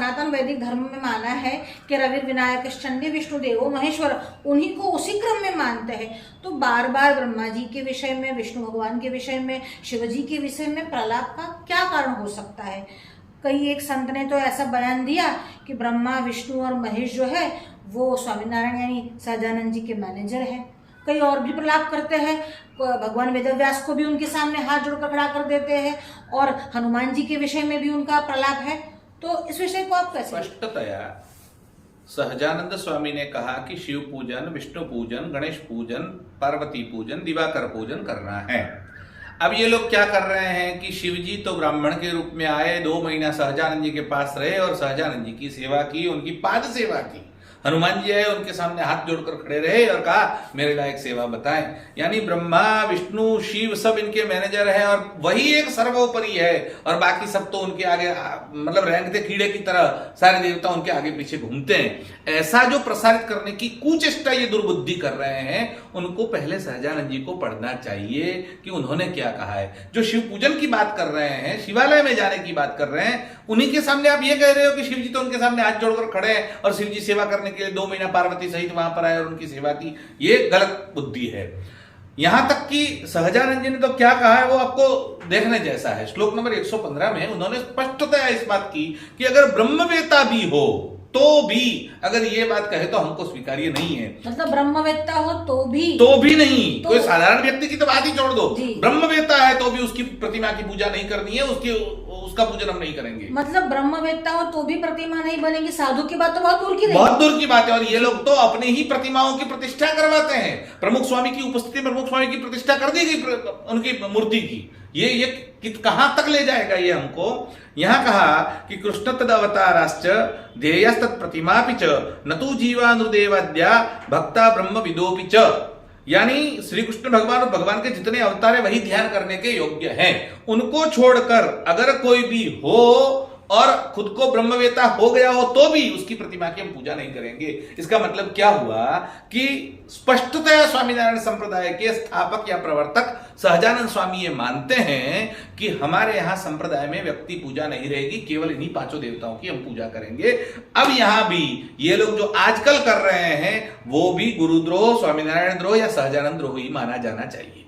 सनातन वैदिक धर्म में माना है कि रवि विनायक चंडी विष्णु देवो महेश्वर, उन्हीं को उसी क्रम में मानते हैं। तो बार बार ब्रह्मा जी के विषय में, विष्णु भगवान के विषय में, शिव जी के विषय में प्रलाप का क्या कारण हो सकता है? कई एक संत ने तो ऐसा बयान दिया कि ब्रह्मा विष्णु और महेश जो है वो स्वामीनारायण यानी सहजानंद जी के मैनेजर हैं। कई और भी प्रलाप करते हैं, भगवान वेदव्यास को भी उनके सामने हाथ जोड़कर खड़ा कर देते हैं, और हनुमान जी के विषय में भी उनका प्रलाप है। तो इस विषय को आप कैसे? स्पष्टतया सहजानंद स्वामी ने कहा कि शिव पूजन, विष्णु पूजन, गणेश पूजन, पार्वती पूजन, दिवाकर पूजन करना है। अब ये लोग क्या कर रहे हैं कि शिव जी तो ब्राह्मण के रूप में आए, 2 महीना सहजानंद जी के पास रहे और सहजानंद जी की सेवा की, उनकी पाद सेवा की। हनुमान जी आए, उनके सामने हाथ जोड़कर खड़े रहे और कहा मेरे लायक सेवा बताएं। यानी ब्रह्मा विष्णु शिव सब इनके मैनेजर हैं और वही एक सर्वोपरि है, और बाकी सब तो उनके आगे मतलब रेंगते कीड़े की तरह सारे देवता उनके आगे पीछे घूमते हैं। ऐसा जो प्रसारित करने की कुचेष्टा ये दुर्बुद्धि कर रहे हैं, उनको पहले सहजानंद जी को पढ़ना चाहिए कि उन्होंने क्या कहा है। जो शिव पूजन की बात कर रहे हैं, शिवालय में जाने की बात कर रहे हैं, उन्हीं के सामने आप ये कह रहे हो कि शिव जी तो उनके सामने हाथ जोड़कर खड़े हैं और शिव जी सेवा करने के लिए 2 महीना पार्वती सहित वहां पर आए और उनकी सेवा की। ये गलत बुद्धि है। यहां तक कि सहजानंद जी ने तो क्या कहा है वो आपको देखने जैसा है। श्लोक नंबर 115 में उन्होंने स्पष्टतया इस बात की कि अगर ब्रह्मवेत्ता भी हो तो भी, अगर ये बात कहे तो हमको स्वीकार्य नहीं है। मतलब ब्रह्मवेत्ता हो तो भी नहीं तो कोई साधारण व्यक्ति की तो बात ही छोड़ दो, ब्रह्मवेत्ता है तो भी उसकी प्रतिमा की पूजा नहीं करनी है, उसका पूजन हम नहीं करेंगे। मतलब ब्रह्मवेत्ता हो तो भी प्रतिमा नहीं बनेगी, साधु की बात तो बहुत दूर की, बहुत दूर की बात है। और ये लोग तो अपने ही प्रतिमाओं की प्रतिष्ठा करवाते हैं। प्रमुख स्वामी की उपस्थिति में प्रमुख स्वामी की प्रतिष्ठा कर दी गई उनकी मूर्ति की। ये कहां तक ले जाएगा ये हमको? यहां कहा कि कृष्ण तद अवताराश्च ध्येयस्तत् प्रतिमापि च न तु जीवानुदेवाद्या भक्ता ब्रह्म विदोपि च। यानी श्री कृष्ण भगवान और भगवान के जितने अवतार है वही ध्यान करने के योग्य हैं। उनको छोड़कर अगर कोई भी हो और खुद को ब्रह्मवेत्ता हो गया हो तो भी उसकी प्रतिमा की हम पूजा नहीं करेंगे। इसका मतलब क्या हुआ कि स्पष्टतया स्वामीनारायण संप्रदाय के स्थापक या प्रवर्तक सहजानंद स्वामी ये मानते हैं कि हमारे यहां संप्रदाय में व्यक्ति पूजा नहीं रहेगी, केवल इन्हीं 5 देवताओं की हम पूजा करेंगे। अब यहां भी ये लोग जो आजकल कर रहे हैं वो भी गुरुद्रोह, स्वामीनारायण द्रोह या सहजानंद द्रोह ही माना जाना चाहिए।